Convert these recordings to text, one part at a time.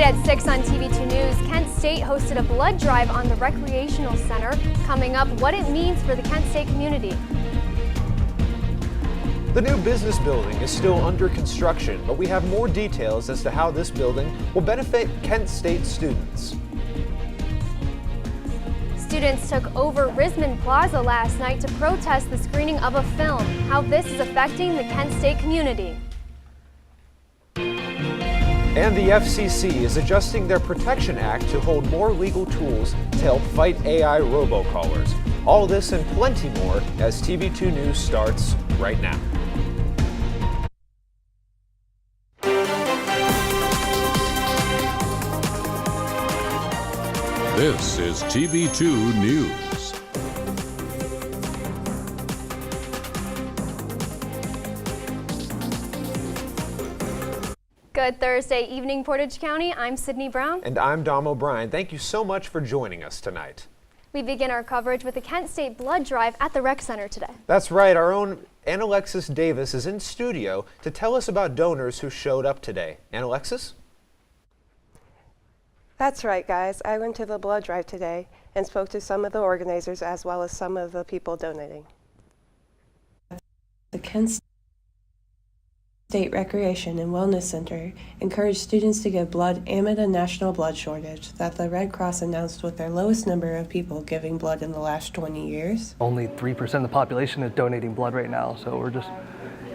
at 6 on TV2 News, Kent State hosted a blood drive on the Recreational Center. Coming up, what it means for the Kent State community. The new business building is still under construction, but we have more details as to how this building will benefit Kent State students. Students took over Risman Plaza last night to protest the screening of a film. How this is affecting the Kent State community. And the FCC is adjusting their Protection Act to hold more legal tools to help fight AI robocallers. All this and plenty more as TV2 News starts right now. This is TV2 News. Good Thursday evening, Portage County. I'm Sydney Brown. And I'm Dom O'Brien. Thank you so much for joining us tonight. We begin our coverage with the Kent State Blood Drive at the Rec Center today. That's right. Our own Alexis Davis is in studio to tell us about donors who showed up today. Alexis? That's right, guys. I went to the blood drive today and spoke to some of the organizers as well as some of the people donating. The Kent State Recreation and Wellness Center encouraged students to give blood amid a national blood shortage that the Red Cross announced with their lowest number of people giving blood in the last 20 years. Only 3% of the population is donating blood right now, so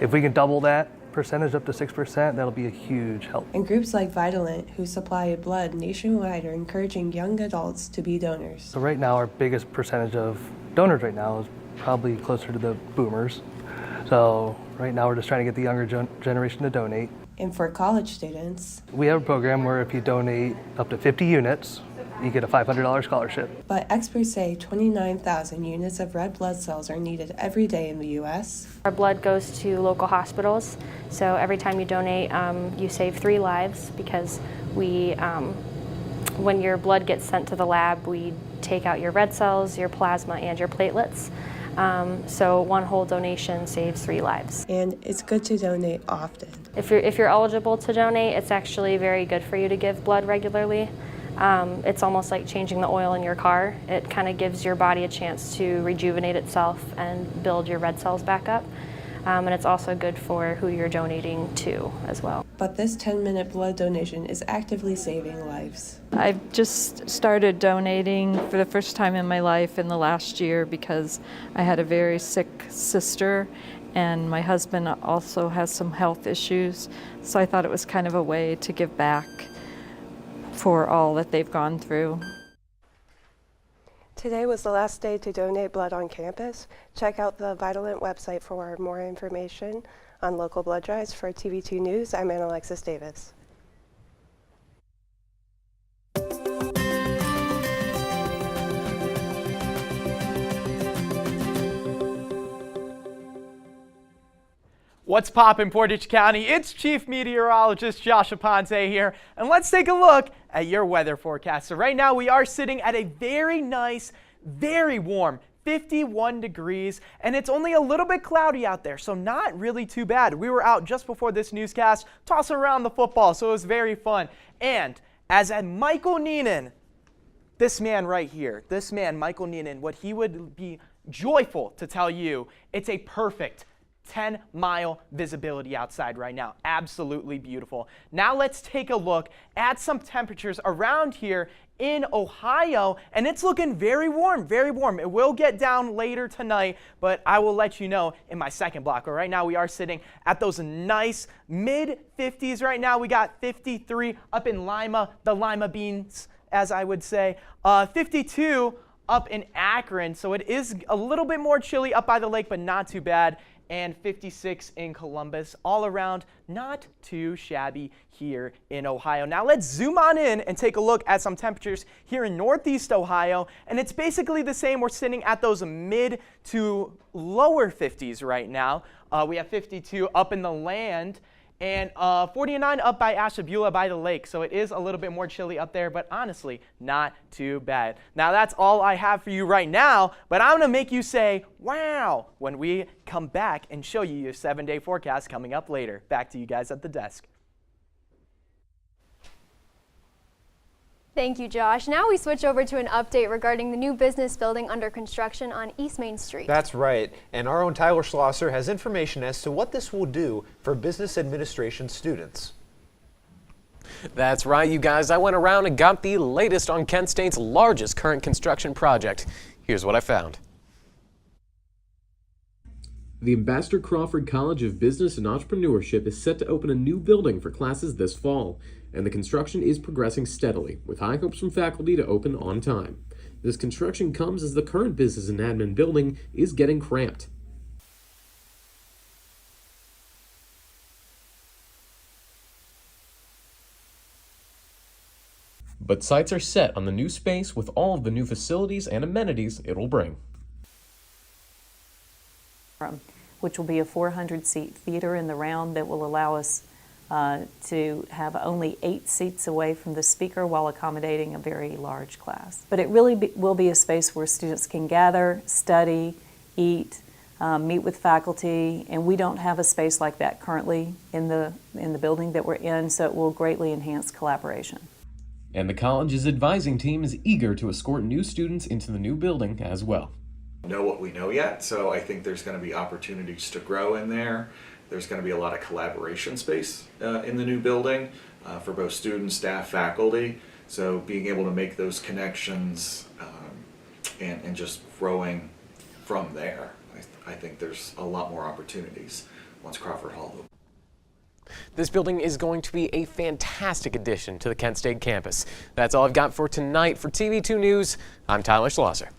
if we can double that percentage up to 6%, that'll be a huge help. And groups like Vitalent, who supply blood nationwide, are encouraging young adults to be donors. So right now, our biggest percentage of donors right now is probably closer to the boomers. So right now, we're just trying to get the younger generation to donate. And for college students, we have a program where if you donate up to 50 units, you get a $500 scholarship. But experts say 29,000 units of red blood cells are needed every day in the U.S. Our blood goes to local hospitals, so every time you donate, you save 3 lives because when your blood gets sent to the lab, we take out your red cells, your plasma, and your platelets. So one whole donation saves 3 lives. And it's good to donate often. If you're eligible to donate, it's actually very good for you to give blood regularly. It's almost like changing the oil in your car. It kind of gives your body a chance to rejuvenate itself and build your red cells back up. And it's also good for who you're donating to as well. But this 10-minute blood donation is actively saving lives. I've just started donating for the first time in my life in the last year because I had a very sick sister and my husband also has some health issues. So I thought it was kind of a way to give back for all that they've gone through. Today was the last day to donate blood on campus. Check out the Vitalent website for more information on local blood drives. For TV2 News, I'm Alexis Davis. What's poppin', Portage County? It's Chief Meteorologist Josh Aponte here, and let's take a look at your weather forecast. So right now we are sitting at a very nice, very warm 51 degrees, and it's only a little bit cloudy out there, so not really too bad. We were out just before this newscast tossing around the football, so it was very fun. And as at Michael Neenan, this man right here, Michael Neenan, what he would be joyful to tell you, it's a perfect 10-mile visibility outside right now. Absolutely beautiful. Now let's take a look at some temperatures around here in Ohio, and it's looking very warm, very warm. It will get down later tonight, but I will let you know in my second block. But right now we are sitting at those nice mid-50s right now. We got 53 up in Lima, the Lima Beans, as I would say. 52 up in Akron, so it is a little bit more chilly up by the lake, but not too bad. And 56 in Columbus. All around, not too shabby here in Ohio. Now let's zoom on in and take a look at some temperatures here in Northeast Ohio. And it's basically the same. We're sitting at those mid to lower 50s right now. We have 52 up in the land. And 49 up by Ashtabula by the lake. So it is a little bit more chilly up there, but honestly, not too bad. Now that's all I have for you right now, but I'm going to make you say, wow, when we come back and show you your 7-day forecast coming up later. Back to you guys at the desk. Thank you, Josh. Now we switch over to an update regarding the new business building under construction on East Main Street. That's right. And our own Tyler Schlosser has information as to what this will do for business administration students. That's right, you guys. I went around and got the latest on Kent State's largest current construction project. Here's what I found. The Ambassador Crawford College of Business and Entrepreneurship is set to open a new building for classes this fall, and the construction is progressing steadily, with high hopes from faculty to open on time. This construction comes as the current business and admin building is getting cramped. But sights are set on the new space with all of the new facilities and amenities it'll bring. Which will be a 400-seat theater in the round that will allow us to have only 8 seats away from the speaker while accommodating a very large class. But it really will be a space where students can gather, study, eat, meet with faculty, and we don't have a space like that currently in the building that we're in, so it will greatly enhance collaboration. And the college's advising team is eager to escort new students into the new building as well. Know what we know yet, so I think there's going to be opportunities to grow in there. There's going to be a lot of collaboration space in the new building for both students, staff, faculty. So being able to make those connections and just growing from there, I think there's a lot more opportunities once Crawford Hall opens. This building is going to be a fantastic addition to the Kent State campus. That's all I've got for tonight. For TV2 News, I'm Tyler Schlosser.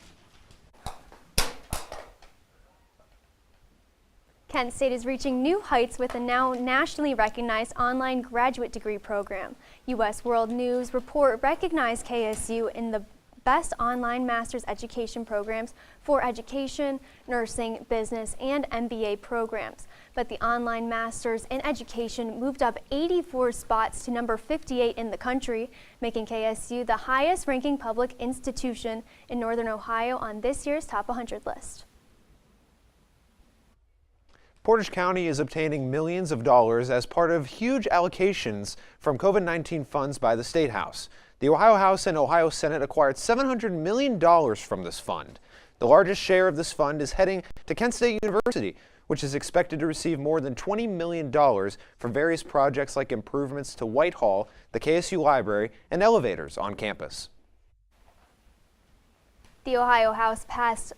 Kent State is reaching new heights with a now nationally recognized online graduate degree program. U.S. World News Report recognized KSU in the best online master's education programs for education, nursing, business, and MBA programs. But the online master's in education moved up 84 spots to number 58 in the country, making KSU the highest ranking public institution in Northern Ohio on this year's Top 100 list. Portage County is obtaining millions of dollars as part of huge allocations from COVID-19 funds by the State House. The Ohio House and Ohio Senate acquired $700 million from this fund. The largest share of this fund is heading to Kent State University, which is expected to receive more than $20 million for various projects like improvements to Whitehall, the KSU Library, and elevators on campus. The Ohio House passed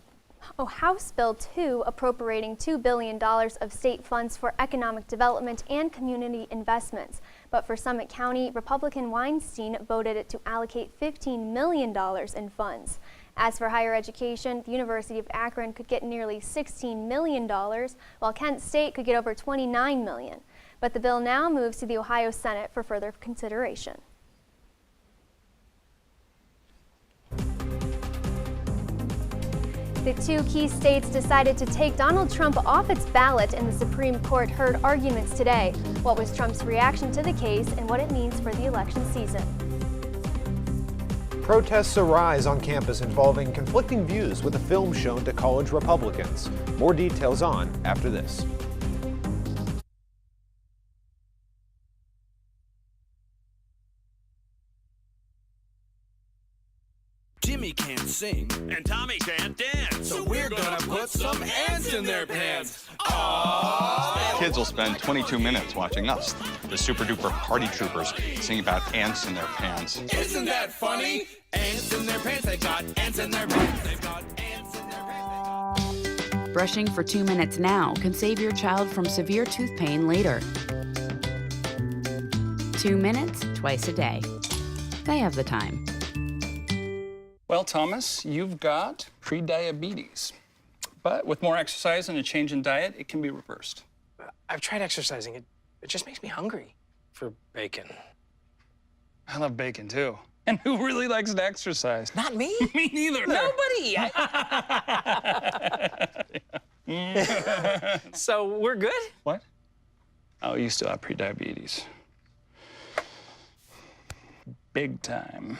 House Bill 2 appropriating $2 billion of state funds for economic development and community investments. But for Summit County, Republican Weinstein voted it to allocate $15 million in funds. As for higher education, the University of Akron could get nearly $16 million, while Kent State could get over $29 million. But the bill now moves to the Ohio Senate for further consideration. The two key states decided to take Donald Trump off its ballot, and the Supreme Court heard arguments today. What was Trump's reaction to the case and what it means for the election season? Protests arise on campus involving conflicting views with a film shown to college Republicans. More details on after this. Jimmy can't sing, and Tommy can't dance, so we're gonna put some ants in their pants. Aww. Kids will spend 22 minutes watching us, the super duper party troopers, sing about ants in their pants. Isn't that funny? Ants in their pants, they've got ants in their pants, they've got ants in their pants. Brushing for 2 minutes now can save your child from severe tooth pain later. 2 minutes, twice a day. They have the time. Well, Thomas, you've got pre-diabetes. But with more exercise and a change in diet, it can be reversed. I've tried exercising. It just makes me hungry for bacon. I love bacon, too. And who really likes to exercise? Not me. Me neither. Nobody. So we're good? What? Oh, you still have pre-diabetes. Big time.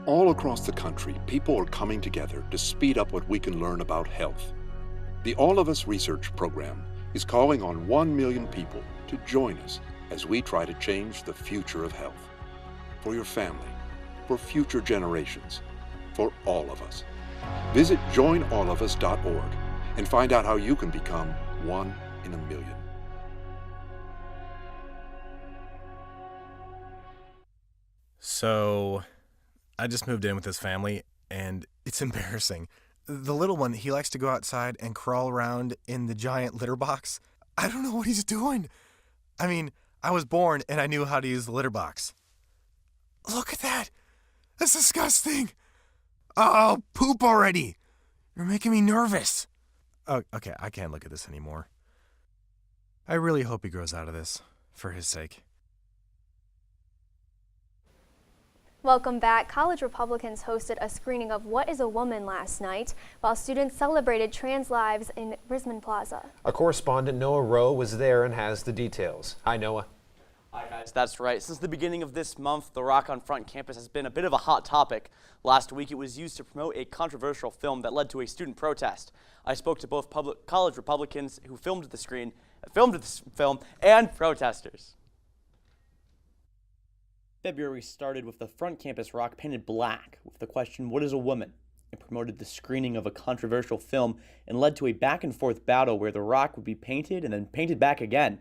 All across the country, people are coming together to speed up what we can learn about health. The All of Us Research Program is calling on 1 million people to join us as we try to change the future of health. For your family, for future generations, for all of us. Visit joinallofus.org and find out how you can become one in a million. So, I just moved in with this family, and it's embarrassing. The little one, he likes to go outside and crawl around in the giant litter box. I don't know what he's doing. I mean, I was born and I knew how to use the litter box. Look at that! That's disgusting! Oh, poop already! You're making me nervous. Oh, okay, I can't look at this anymore. I really hope he grows out of this, for his sake. Welcome back. College Republicans hosted a screening of What is a Woman last night, while students celebrated trans lives in Risman Plaza. Our correspondent Noah Rowe was there and has the details. Hi, Noah. Hi guys, that's right. Since the beginning of this month, the Rock on Front campus has been a bit of a hot topic. Last week it was used to promote a controversial film that led to a student protest. I spoke to both college Republicans who filmed this film and protesters. February started with the Front Campus Rock painted black with the question, what is a woman? It promoted the screening of a controversial film and led to a back and forth battle where the Rock would be painted and then painted back again.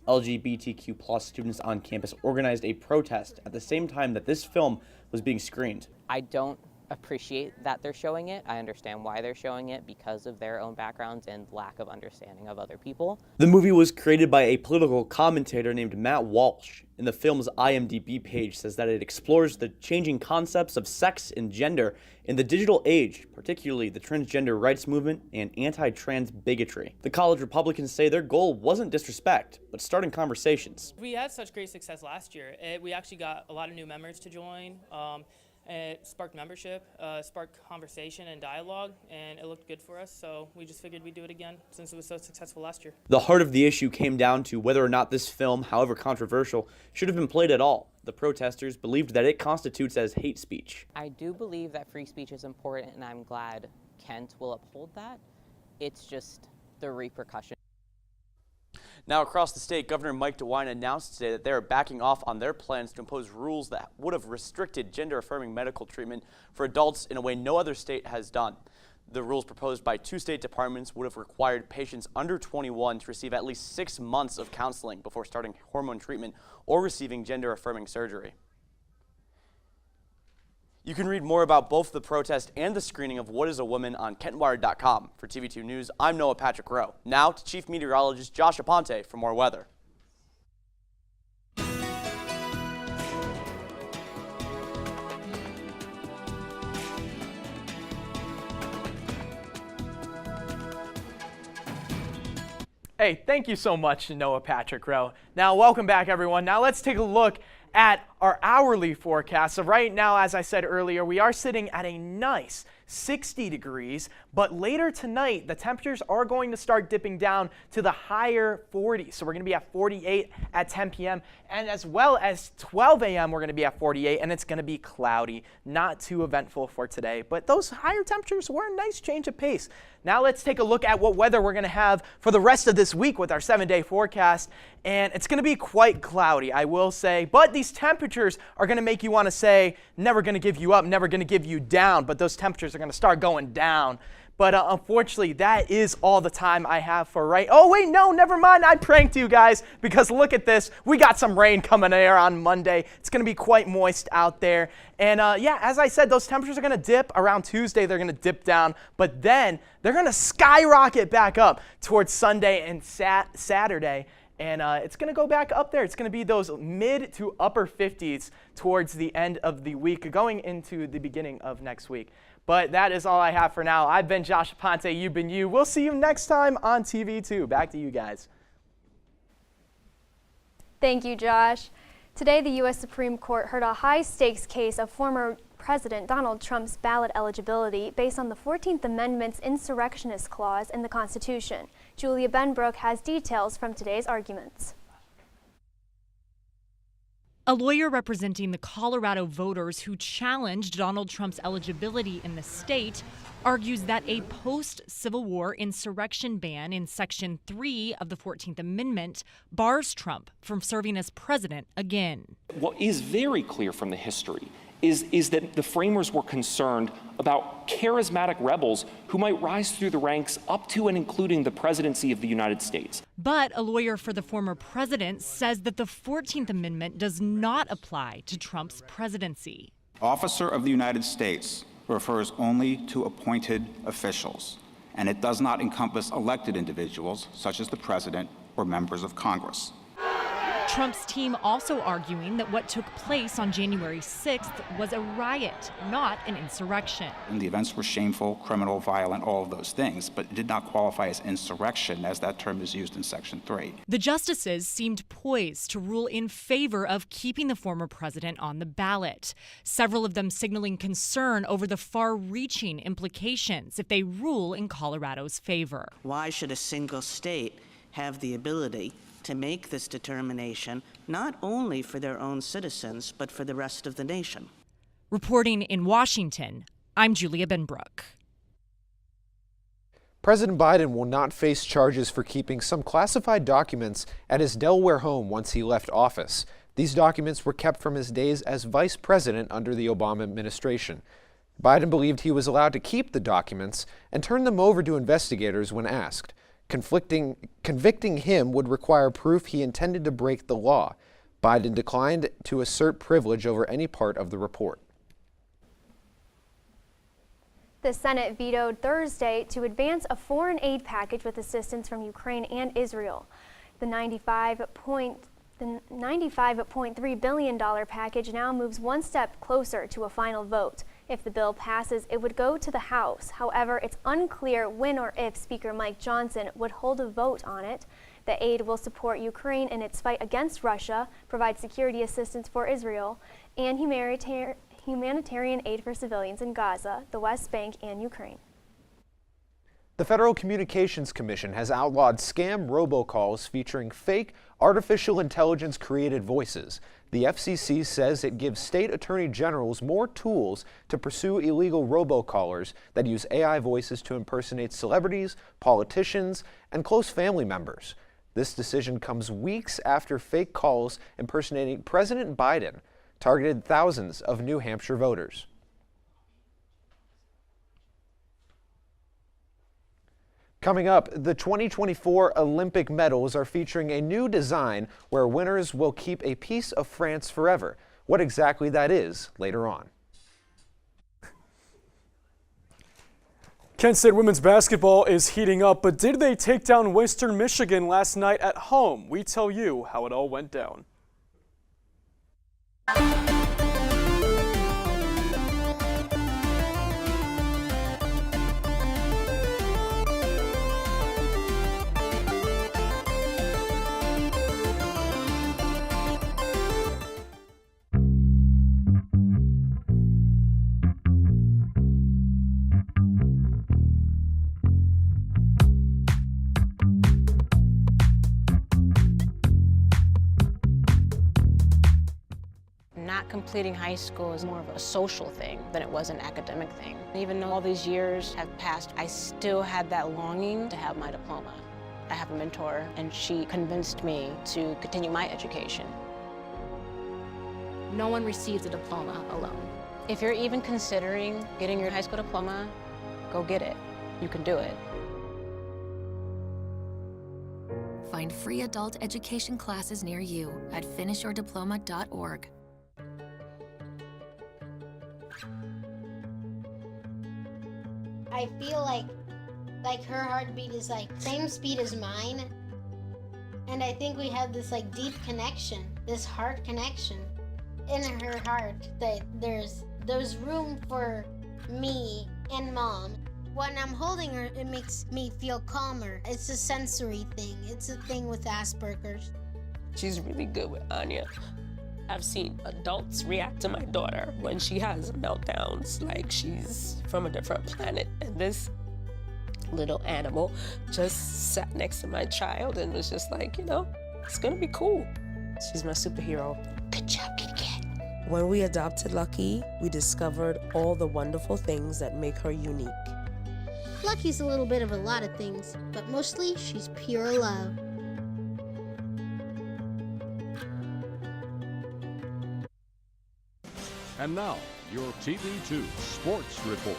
LGBTQ+ students on campus organized a protest at the same time that this film was being screened. I don't appreciate that they're showing it. I understand why they're showing it because of their own backgrounds and lack of understanding of other people. The movie was created by a political commentator named Matt Walsh, and the film's IMDb page says that it explores the changing concepts of sex and gender in the digital age, particularly the transgender rights movement and anti-trans bigotry. The college Republicans say their goal wasn't disrespect, but starting conversations. We had such great success last year. We actually got a lot of new members to join. It sparked membership, sparked conversation and dialogue, and it looked good for us, so we just figured we'd do it again since it was so successful last year. The heart of the issue came down to whether or not this film, however controversial, should have been played at all. The protesters believed that it constitutes as hate speech. I do believe that free speech is important, and I'm glad Kent will uphold that. It's just the repercussions. Now across the state, Governor Mike DeWine announced today that they are backing off on their plans to impose rules that would have restricted gender-affirming medical treatment for adults in a way no other state has done. The rules proposed by 2 state departments would have required patients under 21 to receive at least 6 months of counseling before starting hormone treatment or receiving gender-affirming surgery. You can read more about both the protest and the screening of What is a Woman on KentWire.com. For TV2 News, I'm Noah Patrick Rowe. Now to Chief Meteorologist Josh Aponte for more weather. Hey, thank you so much, Noah Patrick Rowe. Now, welcome back, everyone. Now, let's take a look at our hourly forecast. So right now, as I said earlier, we are sitting at a nice 60 degrees, but later tonight, the temperatures are going to start dipping down to the higher 40s. So we're going to be at 48 at 10 p.m. and as well as 12 a.m. we're going to be at 48, and it's going to be cloudy. Not too eventful for today, but those higher temperatures were a nice change of pace. Now let's take a look at what weather we're going to have for the rest of this week with our 7-day forecast, and it's going to be quite cloudy, I will say, but these temperatures are going to make you want to say, never going to give you up, never going to give you down, but those temperatures are going to start going down. But unfortunately, that is all the time I have for oh wait, no, never mind, I pranked you guys, because look at this, we got some rain coming there on Monday. It's going to be quite moist out there. And yeah, as I said, those temperatures are going to dip around Tuesday, they're going to dip down, but then they're going to skyrocket back up towards Sunday and Saturday. And it's going to go back up there. It's going to be those mid to upper 50s towards the end of the week, going into the beginning of next week. But that is all I have for now. I've been Josh Aponte. You've been you. We'll see you next time on TV2. Back to you guys. Thank you, Josh. Today, the U.S. Supreme Court heard a high-stakes case of former President Donald Trump's ballot eligibility based on the 14th Amendment's insurrectionist clause in the Constitution. Julia Benbrook has details from today's arguments. A lawyer representing the Colorado voters who challenged Donald Trump's eligibility in the state argues that a post-Civil War insurrection ban in Section 3 of the 14th Amendment bars Trump from serving as president again. What is very clear from the history is that the framers were concerned about charismatic rebels who might rise through the ranks up to and including the presidency of the United States. But a lawyer for the former president says that the 14th Amendment does not apply to Trump's presidency. Officer of the United States refers only to appointed officials, and it does not encompass elected individuals such as the president or members of Congress. Trump's team also arguing that what took place on January 6th was a riot, not an insurrection. And the events were shameful, criminal, violent, all of those things, but it did not qualify as insurrection as that term is used in Section 3. The justices seemed poised to rule in favor of keeping the former president on the ballot, several of them signaling concern over the far-reaching implications if they rule in Colorado's favor. Why should a single state have the ability to make this determination not only for their own citizens, but for the rest of the nation? Reporting in Washington, I'm Julia Benbrook. President Biden will not face charges for keeping some classified documents at his Delaware home once he left office. These documents were kept from his days as vice president under the Obama administration. Biden believed he was allowed to keep the documents and turned them over to investigators when asked. Convicting him would require proof he intended to break the law. Biden declined to assert privilege over any part of the report. The Senate vetoed Thursday to advance a foreign aid package with assistance from Ukraine and Israel. The $95.3 billion package now moves one step closer to a final vote. If the bill passes, it would go to the House. However, it's unclear when or if Speaker Mike Johnson would hold a vote on it. The aid will support Ukraine in its fight against Russia, provide security assistance for Israel, and humanitarian aid for civilians in Gaza, the West Bank, and Ukraine. The Federal Communications Commission has outlawed scam robocalls featuring fake, artificial intelligence-created voices. The FCC says it gives state attorney generals more tools to pursue illegal robocallers that use AI voices to impersonate celebrities, politicians, and close family members. This decision comes weeks after fake calls impersonating President Biden targeted thousands of New Hampshire voters. Coming up, the 2024 Olympic medals are featuring a new design where winners will keep a piece of France forever. What exactly that is, later on. Kent State women's basketball is heating up, but did they take down Western Michigan last night at home? We tell you how it all went down. Not completing high school is more of a social thing than it was an academic thing. Even though all these years have passed, I still had that longing to have my diploma. I have a mentor, and she convinced me to continue my education. No one receives a diploma alone. If you're even considering getting your high school diploma, go get it. You can do it. Find free adult education classes near you at finishyourdiploma.org. I feel like her heartbeat is like same speed as mine, and I think we have this like deep connection, this heart connection in her heart, that there's room for me and Mom. When I'm holding her, it makes me feel calmer. It's a sensory thing. It's a thing with Asperger's. She's really good with Anya. I've seen adults react to my daughter when she has meltdowns like she's from a different planet. And this little animal just sat next to my child and was just like, you know, it's gonna be cool. She's my superhero. Good job, Kitty Cat. When we adopted Lucky, we discovered all the wonderful things that make her unique. Lucky's a little bit of a lot of things, but mostly she's pure love. And now, your TV2 Sports Report.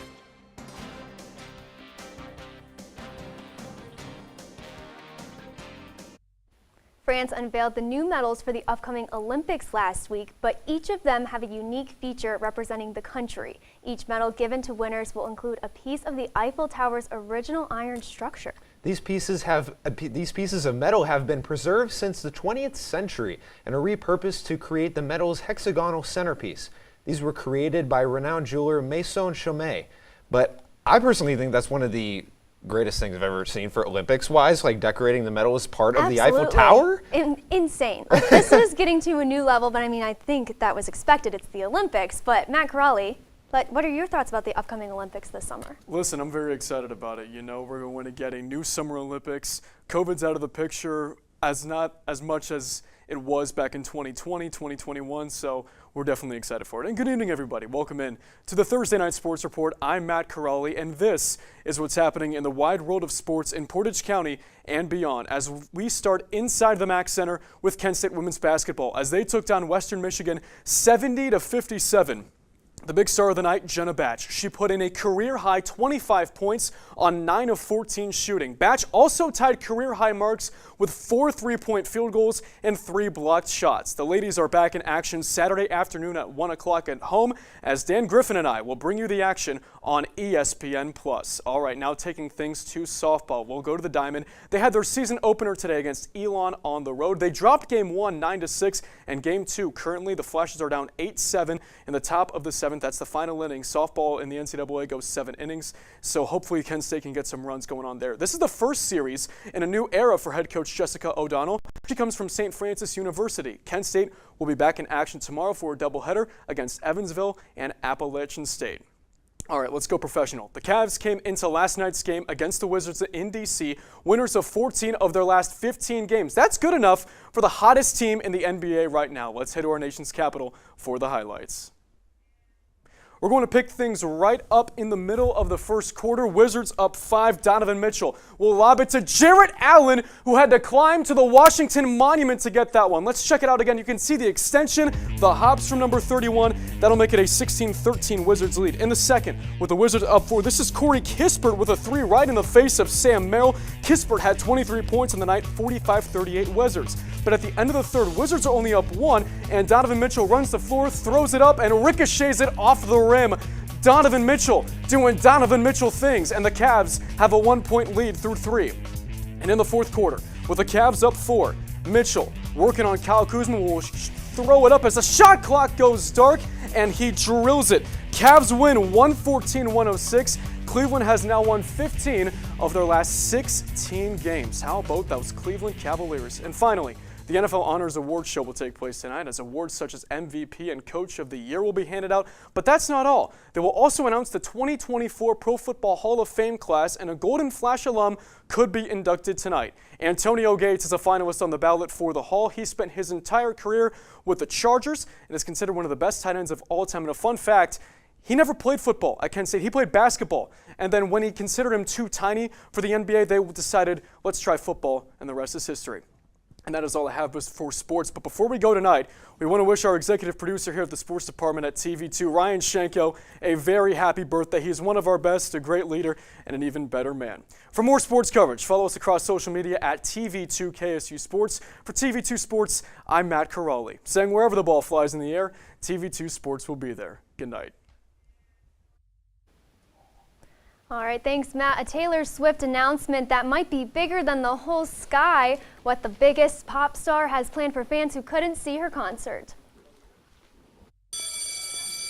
France unveiled the new medals for the upcoming Olympics last week, but each of them have a unique feature representing the country. Each medal given to winners will include a piece of the Eiffel Tower's original iron structure. These pieces of metal have been preserved since the 20th century and are repurposed to create the medal's hexagonal centerpiece. These were created by renowned jeweler Maison Chaumet, but I personally think that's one of the greatest things I've ever seen for Olympics-wise, like decorating the medal as part of the Eiffel Tower. Insane. Like, this is getting to a new level, but I mean, I think that was expected. It's the Olympics. But Matt Corrali, what are your thoughts about the upcoming Olympics this summer? Listen, I'm very excited about it. You know, we're going to get a new Summer Olympics. COVID's out of the picture not as much as it was back in 2020, 2021, so we're definitely excited for it. And good evening, everybody. Welcome in to the Thursday Night Sports Report. I'm Matt Corrali, and this is what's happening in the wide world of sports in Portage County and beyond as we start inside the Mack Center with Kent State women's basketball as they took down Western Michigan 70-57. The big star of the night, Jenna Batch. She put in a career-high 25 points on 9 of 14 shooting. Batch also tied career-high marks with 4 three-point field goals and 3 blocked shots. The ladies are back in action Saturday afternoon at 1 o'clock at home as Dan Griffin and I will bring you the action on ESPN+. All right, now taking things to softball. We'll go to the Diamond. They had their season opener today against Elon on the road. They dropped Game 1 9-6, and Game 2 currently the Flashes are down 8-7 in the top of the 7th. That's the final inning. Softball in the NCAA goes 7 innings, so hopefully Kent State can get some runs going on there. This is the first series in a new era for head coach Jessica O'Donnell. She comes from St. Francis University. Kent State will be back in action tomorrow for a doubleheader against Evansville and Appalachian State. All right, let's go professional. The Cavs came into last night's game against the Wizards in D.C., winners of 14 of their last 15 games. That's good enough for the hottest team in the NBA right now. Let's head to our nation's capital for the highlights. We're going to pick things right up in the middle of the first quarter. Wizards up 5. Donovan Mitchell will lob it to Jarrett Allen, who had to climb to the Washington Monument to get that one. Let's check it out again. You can see the extension, the hops from number 31. That'll make it a 16-13 Wizards lead. In the second, with the Wizards up 4, this is Corey Kispert with a 3 right in the face of Sam Merrill. Kispert had 23 points on the night, 45-38 Wizards. But at the end of the third, Wizards are only up 1, and Donovan Mitchell runs the floor, throws it up, and ricochets it off the rim. Donovan Mitchell doing Donovan Mitchell things, and the Cavs have a 1-point lead through 3. And in the fourth quarter, with the Cavs up 4, Mitchell working on Kyle Kuzma will throw it up as the shot clock goes dark, and he drills it. Cavs win 114-106. Cleveland has now won 15 of their last 16 games. How about those Cleveland Cavaliers? And finally, the NFL Honors Award Show will take place tonight as awards such as MVP and Coach of the Year will be handed out. But that's not all. They will also announce the 2024 Pro Football Hall of Fame class, and a Golden Flash alum could be inducted tonight. Antonio Gates is a finalist on the ballot for the Hall. He spent his entire career with the Chargers and is considered one of the best tight ends of all time. And a fun fact, he never played football at Kent State. He played basketball. And then when he considered him too tiny for the NBA, they decided, let's try football, and the rest is history. And that is all I have for sports. But before we go tonight, we want to wish our executive producer here at the sports department at TV2, Ryan Shanko, a very happy birthday. He is one of our best, a great leader, and an even better man. For more sports coverage, follow us across social media at TV2 KSU Sports. For TV2 Sports, I'm Matt Corrali, saying wherever the ball flies in the air, TV2 Sports will be there. Good night. All right, thanks, Matt. A Taylor Swift announcement that might be bigger than the whole sky. What the biggest pop star has planned for fans who couldn't see her concert.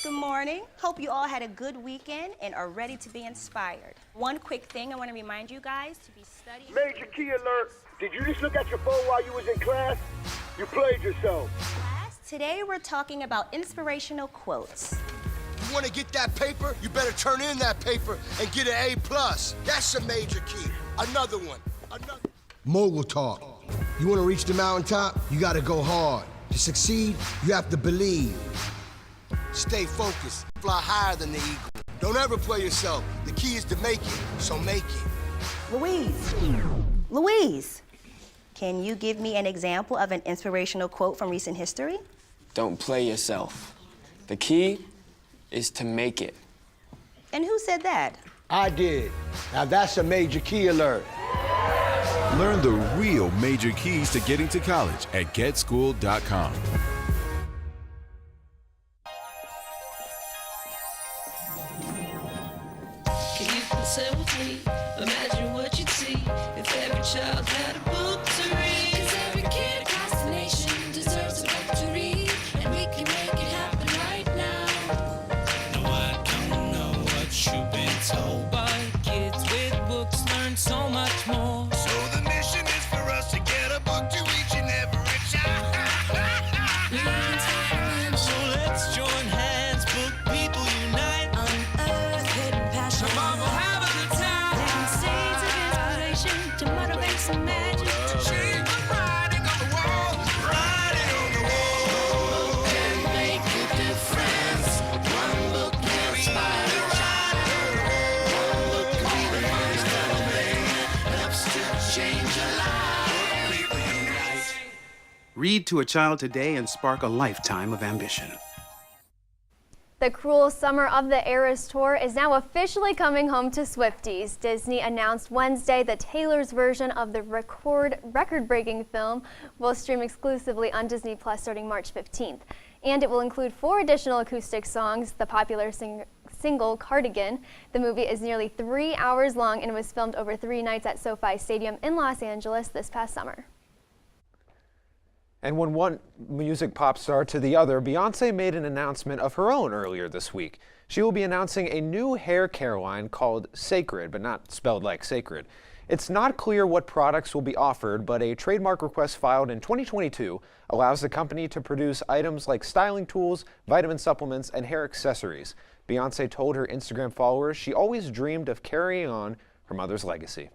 Good morning. Hope you all had a good weekend and are ready to be inspired. One quick thing I want to remind you guys to be studying. Major key alert. Did you just look at your phone while you was in class? You played yourself. Today we're talking about inspirational quotes. You want to get that paper, you better turn in that paper and get an A+. That's a major key. Another one. Mogul talk. You want to reach the mountaintop, you got to go hard. To succeed, you have to believe. Stay focused. Fly higher than the eagle. Don't ever play yourself. The key is to make it, so make it. Louise, can you give me an example of an inspirational quote from recent history? Don't play yourself. The key is to make it. And who said that? I did. Now that's a major key alert. Learn the real major keys to getting to college at getschool.com. If you can say with me, imagine what you'd see if every child had a book to read. 'Cause every kid across the nation deserves a book to read, and we can make it happen right now. No, I don't know what you've been told, but kids with books learn so much more. So the mission is for us to get a book to each and every child. So let's join hands, book people unite, unearth hidden passion. Come on, have a good time. Planting seeds of inspiration to motivate some magic. To change the writing on the wall, writing on the wall. And make a difference. One book can inspire a child. One book can be the first thing that helps to change a life. People unite. Read to a child today and spark a lifetime of ambition. The Cruel Summer of the Eras tour is now officially coming home to Swifties. Disney announced Wednesday that Taylor's version of the record-breaking film will stream exclusively on Disney Plus starting March 15th. And it will include 4 additional acoustic songs, the popular single Cardigan. The movie is nearly 3 hours long and was filmed over 3 nights at SoFi Stadium in Los Angeles this past summer. And when one music pop star to the other, Beyoncé made an announcement of her own earlier this week. She will be announcing a new hair care line called Sacred, but not spelled like sacred. It's not clear what products will be offered, but a trademark request filed in 2022 allows the company to produce items like styling tools, vitamin supplements, and hair accessories. Beyoncé told her Instagram followers she always dreamed of carrying on her mother's legacy.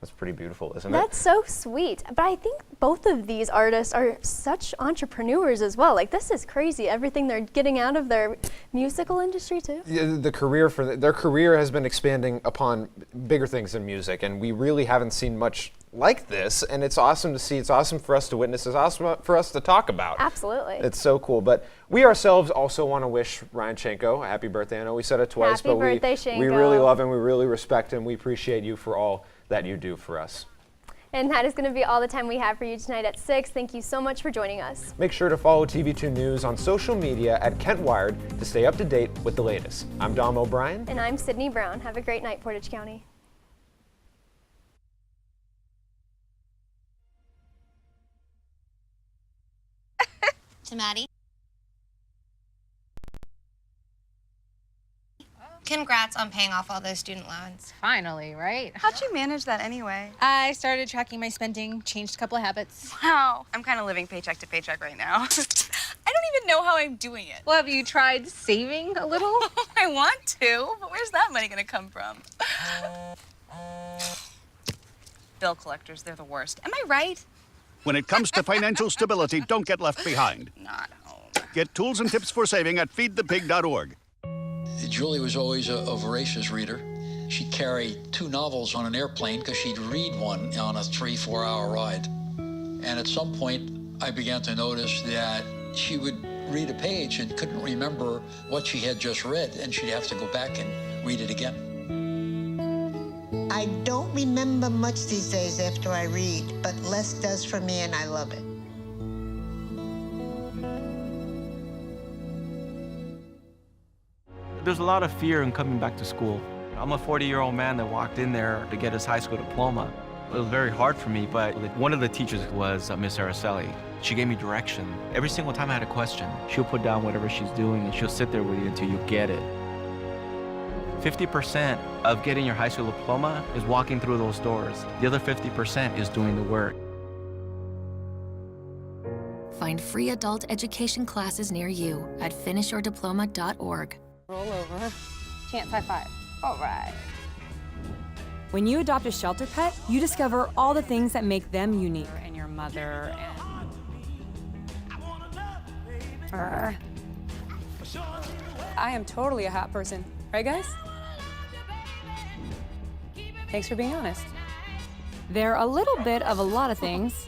That's pretty beautiful, isn't it? That's so sweet. But I think both of these artists are such entrepreneurs as well. Like, this is crazy, everything they're getting out of their musical industry too. Yeah, their career has been expanding upon bigger things in music, and we really haven't seen much like this, and it's awesome to see. It's awesome for us to witness. It's awesome for us to talk about. Absolutely. It's so cool. But we ourselves also want to wish Ryan Shenko a happy birthday. I know we said it twice, Happy but birthday, we Shenko. really love him. We really respect him. We appreciate you for all that you do for us. And that is going to be all the time we have for you tonight at 6. Thank you so much for joining us. Make sure to follow TV2 News on social media at Kent Wired to stay up to date with the latest. I'm Dom O'Brien. And I'm Sydney Brown. Have a great night, Portage County. To Maddie. Congrats on paying off all those student loans. Finally, right? How'd you manage that anyway? I started tracking my spending, changed a couple of habits. Wow, I'm kind of living paycheck to paycheck right now. I don't even know how I'm doing it. Well, have you tried saving a little? I want to, but where's that money gonna come from? Bill collectors, they're the worst. Am I right? When it comes to financial stability, don't get left behind. Not home. Get tools and tips for saving at feedthepig.org. Julie was always a voracious reader. She'd carry 2 novels on an airplane because she'd read one on a 3-4 hour ride. And at some point, I began to notice that she would read a page and couldn't remember what she had just read, and she'd have to go back and read it again. I don't remember much these days after I read, but less does for me, and I love it. There's a lot of fear in coming back to school. I'm a 40-year-old man that walked in there to get his high school diploma. It was very hard for me, but one of the teachers was Miss Araceli. She gave me direction. Every single time I had a question, she'll put down whatever she's doing and she'll sit there with you until you get it. 50% of getting your high school diploma is walking through those doors. The other 50% is doing the work. Find free adult education classes near you at finishyourdiploma.org. Roll over. Chance high five. All right. When you adopt a shelter pet, you discover all the things that make them unique. And your mother and I am totally a hot person, right guys? Thanks for being honest. They're a little bit of a lot of things,